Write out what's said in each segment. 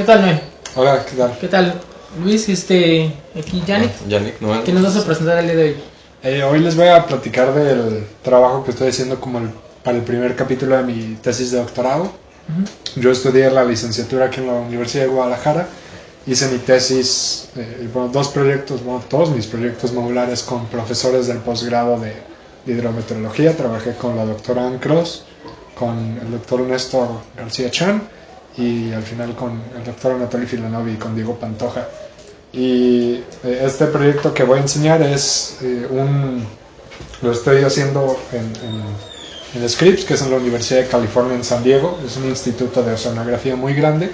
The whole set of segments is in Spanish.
¿Qué tal, Noel? Hola, ¿qué tal? ¿Qué tal, Luis? Aquí Yannick, Yannick Noel. que nos vas a presentar el día de hoy. Hoy les voy a platicar del trabajo que estoy haciendo para el primer capítulo de mi tesis de doctorado. Yo estudié la licenciatura aquí en la Universidad de Guadalajara. Hice mi tesis, dos proyectos, todos mis proyectos modulares con profesores del posgrado de hidrometeorología. Trabajé con la doctora Ann Cross, con el doctor Néstor García Chan y al final con el doctor Anatoly Filanov y con Diego Pantoja. Y este proyecto que voy a enseñar lo estoy haciendo en Scripps, que es en la Universidad de California en San Diego. Es un instituto de oceanografía muy grande.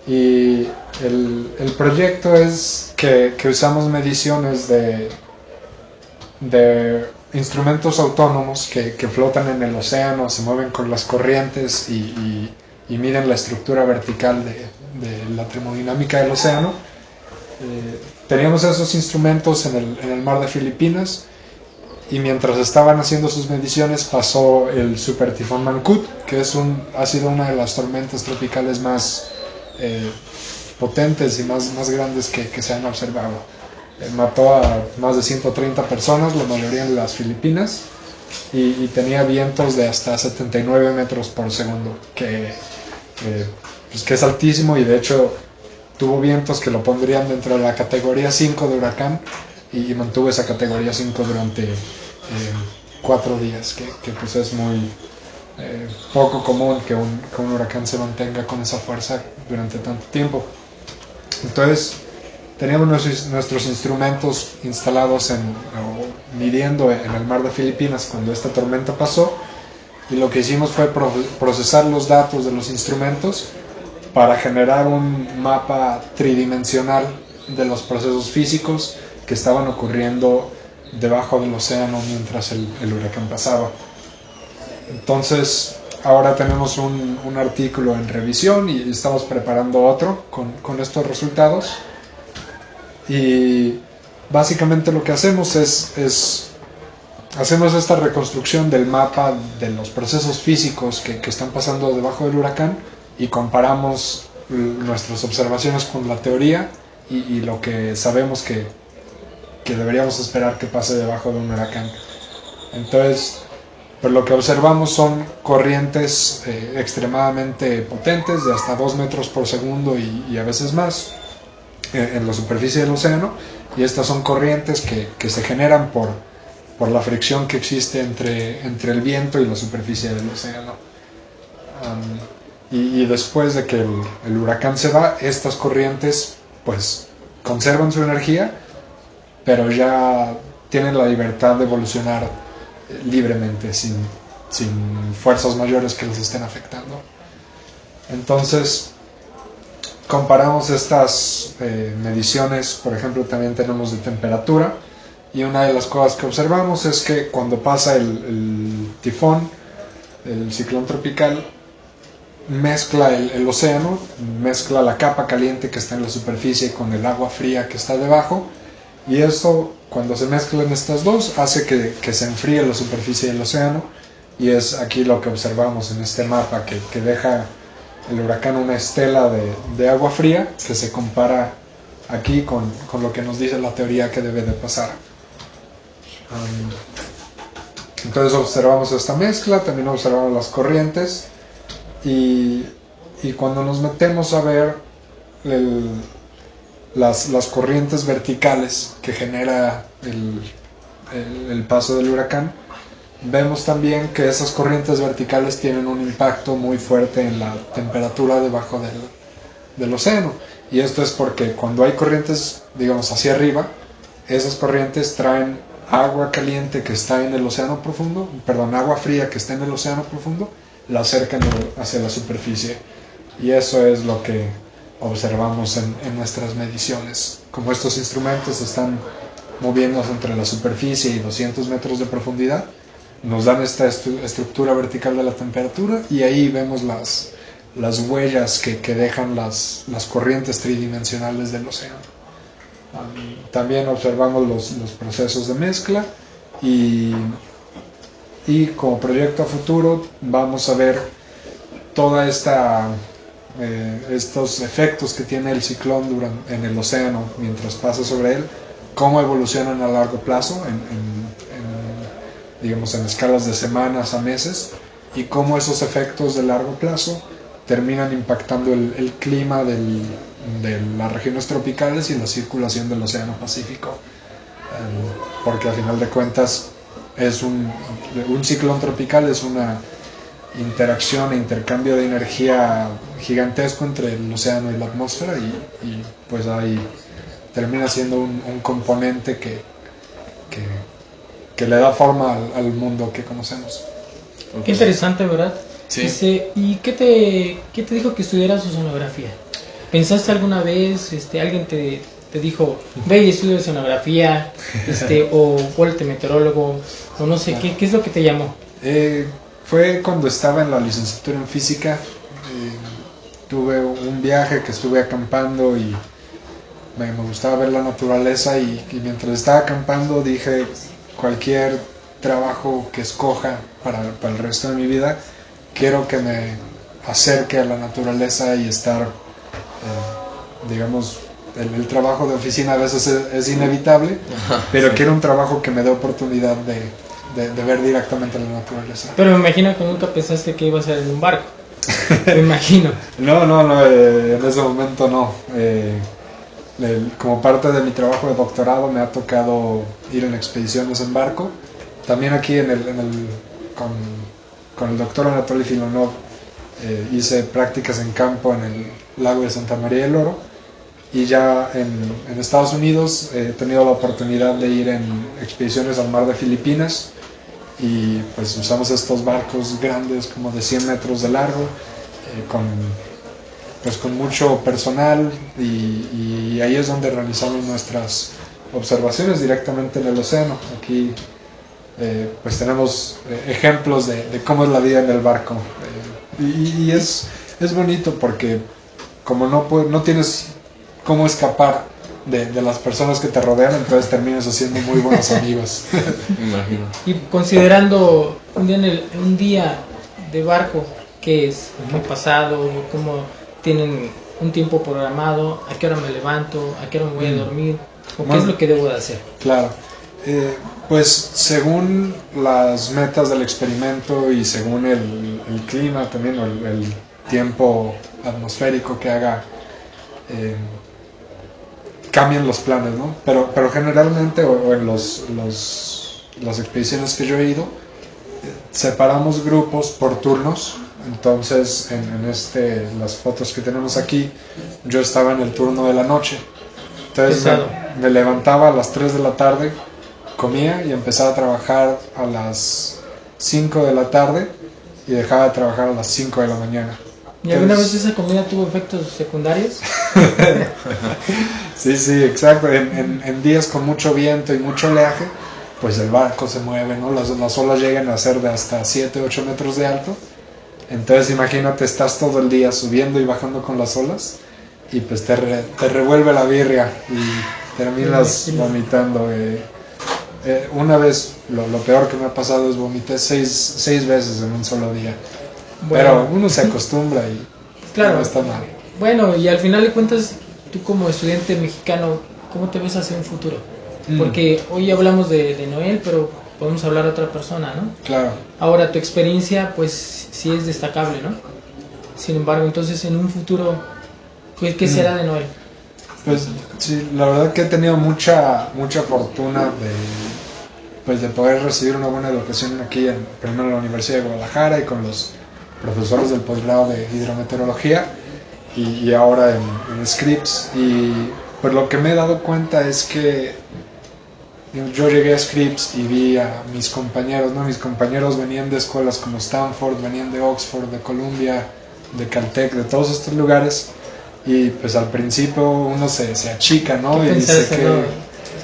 Y el proyecto es que usamos mediciones de instrumentos autónomos que flotan en el océano, se mueven con las corrientes y miden la estructura vertical de la termodinámica del océano. Teníamos esos instrumentos en el mar de Filipinas, y mientras estaban haciendo sus mediciones pasó el super tifón Mangkhut, que ha sido una de las tormentas tropicales más potentes y más grandes que se han observado. Mató a más de 130 personas, la mayoría en las Filipinas, y tenía vientos de hasta 79 metros por segundo, que es altísimo, y de hecho tuvo vientos que lo pondrían dentro de la categoría 5 de huracán, y mantuvo esa categoría 5 durante 4 días, que pues es muy poco común que un huracán se mantenga con esa fuerza durante tanto tiempo. Entonces teníamos nuestros instrumentos instalados midiendo en el mar de Filipinas cuando esta tormenta pasó, y lo que hicimos fue procesar los datos de los instrumentos para generar un mapa tridimensional de los procesos físicos que estaban ocurriendo debajo del océano mientras el huracán pasaba. Entonces ahora tenemos un artículo en revisión y estamos preparando otro con estos resultados, y básicamente lo que hacemos hacemos esta reconstrucción del mapa de los procesos físicos que están pasando debajo del huracán, y comparamos nuestras observaciones con la teoría y lo que sabemos que deberíamos esperar que pase debajo de un huracán. Entonces, pues lo que observamos son corrientes extremadamente potentes, de hasta 2 metros por segundo y a veces más, en la superficie del océano, y estas son corrientes que se generan por la fricción que existe entre el viento y la superficie del océano. Y después de que el huracán se va, estas corrientes pues conservan su energía, pero ya tienen la libertad de evolucionar libremente, sin fuerzas mayores que los estén afectando. Entonces comparamos estas mediciones. Por ejemplo, también tenemos de temperatura, y una de las cosas que observamos es que cuando pasa el tifón, el ciclón tropical, mezcla el océano, mezcla la capa caliente que está en la superficie con el agua fría que está debajo, y esto, cuando se mezclan estas dos, hace que se enfríe la superficie del océano, y es aquí lo que observamos en este mapa, que deja el huracán una estela de agua fría que se compara aquí con lo que nos dice la teoría que debe de pasar. Entonces observamos esta mezcla, también observamos las corrientes, y cuando nos metemos a ver las corrientes verticales que genera el paso del huracán, vemos también que esas corrientes verticales tienen un impacto muy fuerte en la temperatura debajo del océano. Y esto es porque cuando hay corrientes, digamos, hacia arriba, esas corrientes traen agua caliente que está en el océano profundo, agua fría que está en el océano profundo, la acercan hacia la superficie. Y eso es lo que observamos en nuestras mediciones. Como estos instrumentos están moviéndose entre la superficie y 200 metros de profundidad, nos dan esta estructura vertical de la temperatura, y ahí vemos las huellas que dejan las corrientes tridimensionales del océano. También observamos los procesos de mezcla, y como proyecto a futuro vamos a ver toda esta estos efectos que tiene el ciclón en el océano mientras pasa sobre él, cómo evolucionan a largo plazo, digamos en escalas de semanas a meses, y cómo esos efectos de largo plazo terminan impactando el clima de las regiones tropicales y la circulación del océano Pacífico. Porque al final de cuentas es un ciclón tropical es una interacción e intercambio de energía gigantesco entre el océano y la atmósfera, y pues ahí termina siendo un componente que le da forma al mundo que conocemos. Qué interesante, ¿verdad? Sí. ¿Y qué te dijo que estudiaras oceanografía? ¿Pensaste alguna vez, alguien te dijo, ve y estudia oceanografía, o vuélvete meteorólogo, o no sé, Claro. ¿qué es lo que te llamó? Fue cuando estaba en la licenciatura en física. Tuve un viaje que estuve acampando y me gustaba ver la naturaleza, y mientras estaba acampando dije, cualquier trabajo que escoja para el resto de mi vida, quiero que me acerque a la naturaleza y estar, digamos, el trabajo de oficina a veces es inevitable, pero Sí. quiero un trabajo que me dé oportunidad de ver directamente la naturaleza. Pero me imagino que nunca pensaste que ibas a ir en un barco. Me imagino. No, en ese momento no. Como parte de mi trabajo de doctorado me ha tocado ir en expediciones en barco. También aquí con el doctor Anatoly Filonov hice prácticas en campo en el lago de Santa María del Oro, y ya en Estados Unidos he tenido la oportunidad de ir en expediciones al mar de Filipinas, y pues usamos estos barcos grandes como de 100 metros de largo, con mucho personal, y ahí es donde realizamos nuestras observaciones directamente en el océano. Aquí pues tenemos ejemplos de cómo es la vida en el barco, y es bonito porque como no tienes cómo escapar de las personas que te rodean, entonces terminas haciendo muy buenos amigos. Me imagino. Y considerando un día de barco, ¿qué es? Muy pasado, ¿cómo tienen un tiempo programado? ¿A qué hora me levanto? ¿A qué hora me voy a dormir? ¿O qué es lo que debo de hacer? Claro. Pues según las metas del experimento y según el clima también, o el tiempo atmosférico que haga, cambian los planes, ¿no? Pero generalmente, o en las expediciones que yo he ido, separamos grupos por turnos. Entonces en las fotos que tenemos aquí, yo estaba en el turno de la noche. Entonces Pesado. me levantaba a las 3 de la tarde, comía y empezaba a trabajar a las 5 de la tarde, y dejaba de trabajar a las 5 de la mañana. ¿Y alguna vez Entonces, esa comida tuvo efectos secundarios? sí, exacto. En días con mucho viento y mucho oleaje, pues el barco se mueve, ¿no? Las olas llegan a ser de hasta 7, 8 metros de alto. Entonces imagínate, estás todo el día subiendo y bajando con las olas, y pues te revuelve la birria y terminas vomitando. Una vez, lo peor que me ha pasado es vomité 6 veces en un solo día. Pero uno se acostumbra y Claro. no está mal. Bueno, y al final de cuentas, tú como estudiante mexicano, ¿cómo te ves hacia un futuro? Porque hoy hablamos de Noel, pero podemos hablar de otra persona, ¿no? Claro. Ahora, tu experiencia, pues sí es destacable, ¿no? Sin embargo, entonces en un futuro, ¿qué será de Noel? Pues sí, la verdad que he tenido mucha fortuna de poder recibir una buena educación aquí, primero en la Universidad de Guadalajara y con los profesores del posgrado de hidrometeorología, y ahora en Scripps. Y pues lo que me he dado cuenta es que yo llegué a Scripps y vi a mis compañeros, ¿no? Mis compañeros venían de escuelas como Stanford, venían de Oxford, de Columbia, de Caltech, de todos estos lugares, y pues al principio uno se achica, ¿no? ¿Qué Y dice pensaste, no?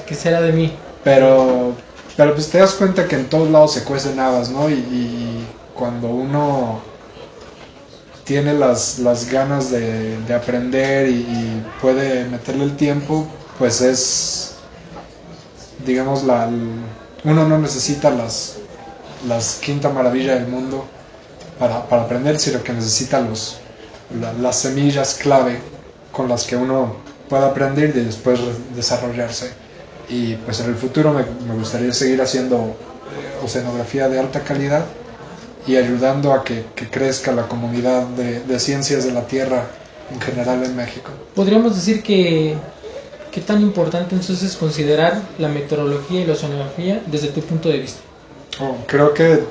¿Qué será de mí? pero pues te das cuenta que en todos lados se cuecen habas, ¿no? Y cuando uno tiene las ganas de aprender y puede meterle el tiempo, pues digamos, uno no necesita las quinta maravilla del mundo para aprender, sino que necesita las semillas clave con las que uno pueda aprender y después desarrollarse. Y pues en el futuro me gustaría seguir haciendo oceanografía de alta calidad y ayudando a que crezca la comunidad de ciencias de la Tierra en general en México. Podríamos decir que qué tan importante entonces es considerar la meteorología y la oceanografía desde tu punto de vista. Creo que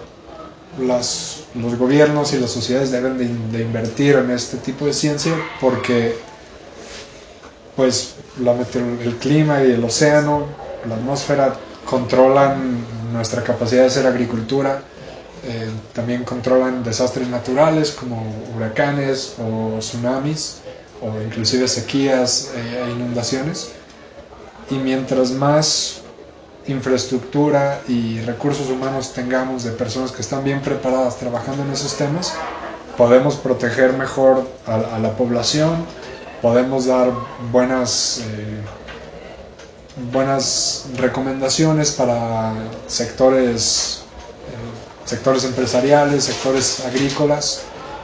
los gobiernos y las sociedades deben de invertir en este tipo de ciencia porque pues el clima y el océano, la atmósfera controlan nuestra capacidad de hacer agricultura, también controlan desastres naturales como huracanes o tsunamis o inclusive sequías e inundaciones. Y mientras más infraestructura y recursos humanos tengamos de personas que están bien preparadas trabajando en esos temas, podemos proteger mejor a la población, podemos dar buenas recomendaciones para sectores empresariales, sectores agrícolas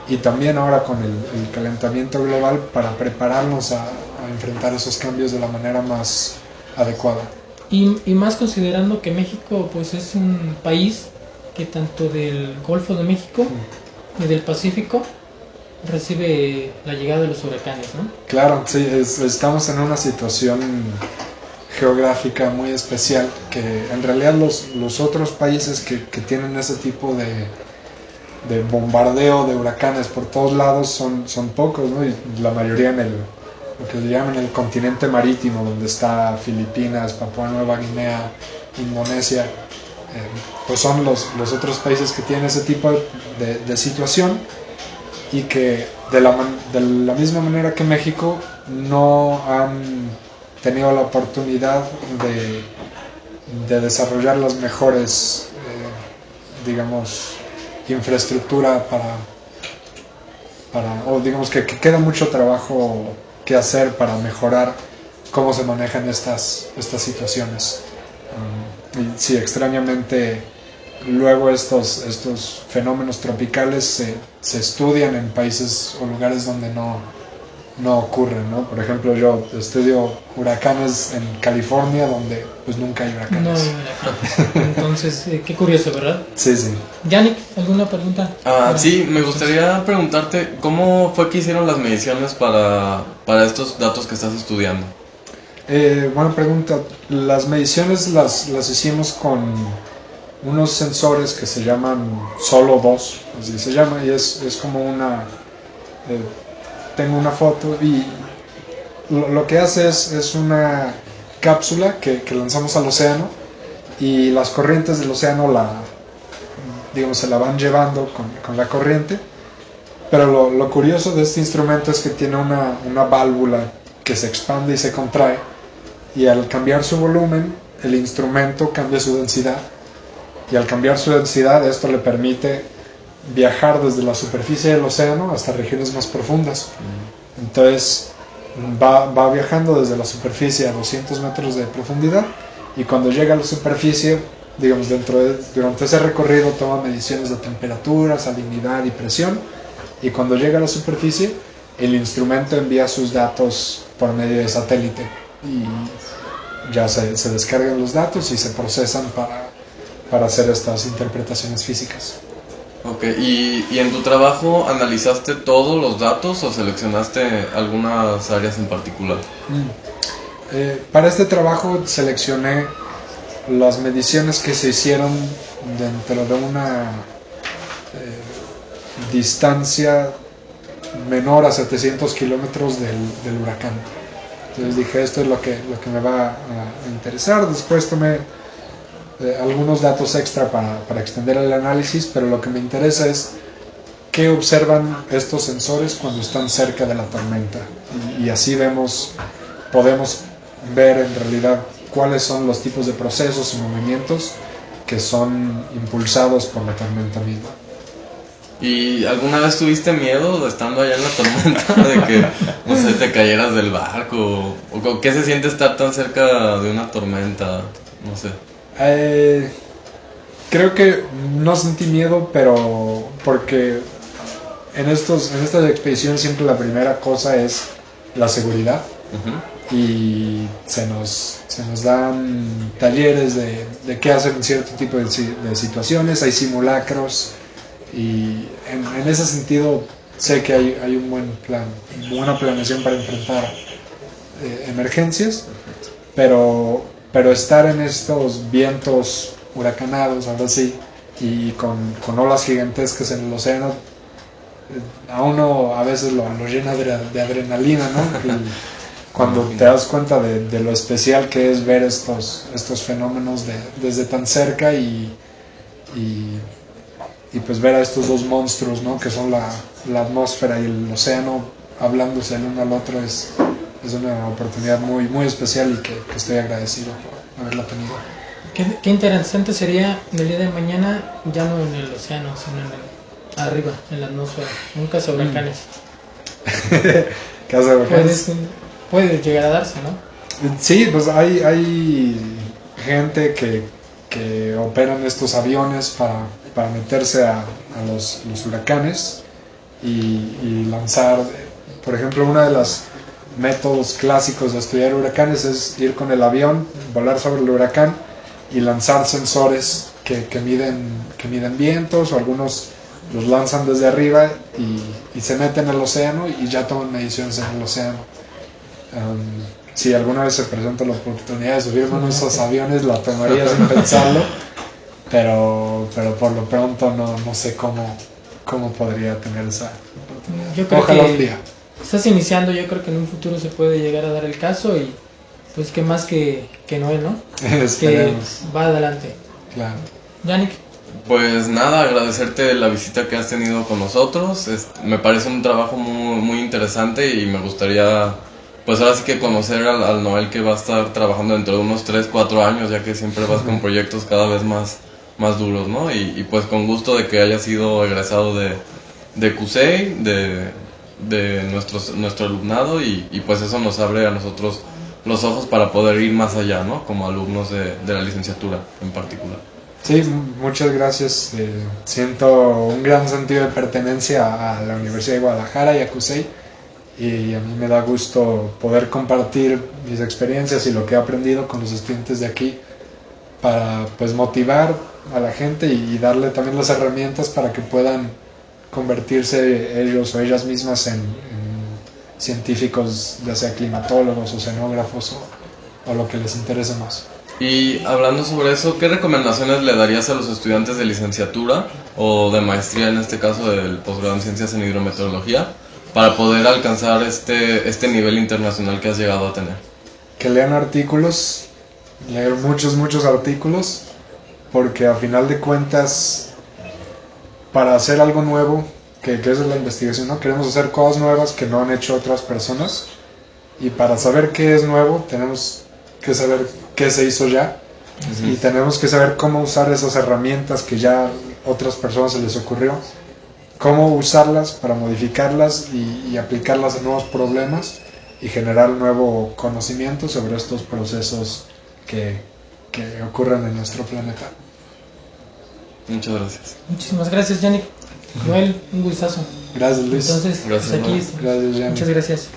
y también ahora con el calentamiento global para prepararnos a enfrentar esos cambios de la manera más adecuada. Y más considerando que México pues es un país que tanto del Golfo de México y del Pacífico recibe la llegada de los huracanes, ¿no? Claro, sí, estamos en una situación geográfica muy especial que en realidad los otros países que tienen ese tipo de bombardeo de huracanes por todos lados son pocos, ¿no? Y la mayoría en lo que se llama en el continente marítimo, donde está Filipinas, Papúa Nueva Guinea, Indonesia, pues son los otros países que tienen ese tipo de situación y que de la misma manera que México no han tenido la oportunidad de desarrollar las mejores, digamos, infraestructura o digamos que queda mucho trabajo que hacer para mejorar cómo se manejan estas situaciones. Y sí, extrañamente luego estos fenómenos tropicales se estudian en países o lugares donde no ocurren, ¿no? Por ejemplo, yo estudio huracanes en California, donde pues nunca hay huracanes. No hay huracanes. Entonces, qué curioso, ¿verdad? Sí, sí. Yannick, ¿alguna pregunta? Sí, me gustaría preguntarte, ¿cómo fue que hicieron las mediciones para estos datos que estás estudiando? Buena pregunta. Las mediciones las hicimos con unos sensores que se llaman Solo 2, así se llama, y es como una... tengo una foto y lo que hace es una cápsula que lanzamos al océano y las corrientes del océano se la van llevando con la corriente, pero lo curioso de este instrumento es que tiene una válvula que se expande y se contrae y al cambiar su volumen el instrumento cambia su densidad y al cambiar su densidad esto le permite viajar desde la superficie del océano hasta regiones más profundas. Entonces va viajando desde la superficie a 200 metros de profundidad y cuando llega a la superficie, digamos, durante ese recorrido toma mediciones de temperatura, salinidad y presión y cuando llega a la superficie el instrumento envía sus datos por medio de satélite y ya se descargan los datos y se procesan para hacer estas interpretaciones físicas. Ok, ¿y en tu trabajo analizaste todos los datos o seleccionaste algunas áreas en particular? Para este trabajo seleccioné las mediciones que se hicieron dentro de una distancia menor a 700 kilómetros del huracán. Entonces dije, esto es lo que me va a interesar. Después tomé algunos datos extra para extender el análisis, pero lo que me interesa es qué observan estos sensores cuando están cerca de la tormenta. Y así podemos ver en realidad cuáles son los tipos de procesos y movimientos que son impulsados por la tormenta misma. ¿Y alguna vez tuviste miedo estando allá en la tormenta de que, no sé, te cayeras del barco? ¿O qué se siente estar tan cerca de una tormenta? No sé. Creo que no sentí miedo, pero porque en estas expediciones siempre la primera cosa es la seguridad. Y se nos dan talleres de qué hacer en cierto tipo de situaciones, hay simulacros y en ese sentido sé que hay un buen plan, buena planeación para enfrentar emergencias, pero estar en estos vientos huracanados, ahora sí, y con olas gigantescas en el océano, a uno a veces lo llena de adrenalina, ¿no? Y cuando te das cuenta de lo especial que es ver estos fenómenos desde tan cerca y pues ver a estos dos monstruos, ¿no? Que son la atmósfera y el océano hablándose el uno al otro es una oportunidad muy, muy especial y que estoy agradecido por haberla tenido. Qué interesante sería el día de mañana, ya no en el océano, sino arriba, en la atmósfera, un cazahuracanes. Cazahuracanes. Puede llegar a darse, ¿no? Sí, pues hay gente que operan estos aviones para meterse a los huracanes y lanzar, por ejemplo, uno de los métodos clásicos de estudiar huracanes es ir con el avión, volar sobre el huracán y lanzar sensores que miden vientos, o algunos los lanzan desde arriba y se meten al océano y ya toman mediciones en el océano. Si alguna vez se presenta la oportunidad de subirme a uno de esos aviones, la tomaría sin pensarlo, pero por lo pronto no sé cómo podría tener esa oportunidad. Yo creo Ojalá que un día. Estás iniciando, yo creo que en un futuro se puede llegar a dar el caso y pues que más que Noel, ¿no? Que va adelante. Claro. Yannick. Pues nada, agradecerte la visita que has tenido con nosotros. Me parece un trabajo muy, muy interesante y me gustaría, pues ahora sí que conocer al Noel que va a estar trabajando dentro de unos 3, 4 años, ya que siempre vas con proyectos cada vez más duros, ¿no? Y pues con gusto de que hayas sido egresado de CUSEI, de nuestro alumnado y pues eso nos abre a nosotros los ojos para poder ir más allá, ¿no? Como alumnos de la licenciatura en particular. Sí, muchas gracias. Siento un gran sentido de pertenencia a la Universidad de Guadalajara y a CUSEI, y a mí me da gusto poder compartir mis experiencias y lo que he aprendido con los estudiantes de aquí para pues motivar a la gente y darle también las herramientas para que puedan convertirse ellos o ellas mismas en científicos, ya sea climatólogos, oceanógrafos o lo que les interese más. Y hablando sobre eso, ¿qué recomendaciones le darías a los estudiantes de licenciatura o de maestría, en este caso del posgrado en Ciencias en Hidrometeorología, para poder alcanzar este nivel internacional que has llegado a tener? Que lean artículos, leer muchos artículos, porque a final de cuentas, para hacer algo nuevo, que es la investigación, ¿no? Queremos hacer cosas nuevas que no han hecho otras personas, y para saber qué es nuevo tenemos que saber qué se hizo ya, y tenemos que saber cómo usar esas herramientas que ya otras personas se les ocurrió, cómo usarlas para modificarlas y aplicarlas a nuevos problemas y generar nuevo conocimiento sobre estos procesos que ocurren en nuestro planeta. Muchas gracias. Muchísimas gracias, Yannick. Noel, un gustazo. Gracias, Luis. Entonces, gracias, pues aquí Noel. está. Gracias, Yannick. Muchas gracias.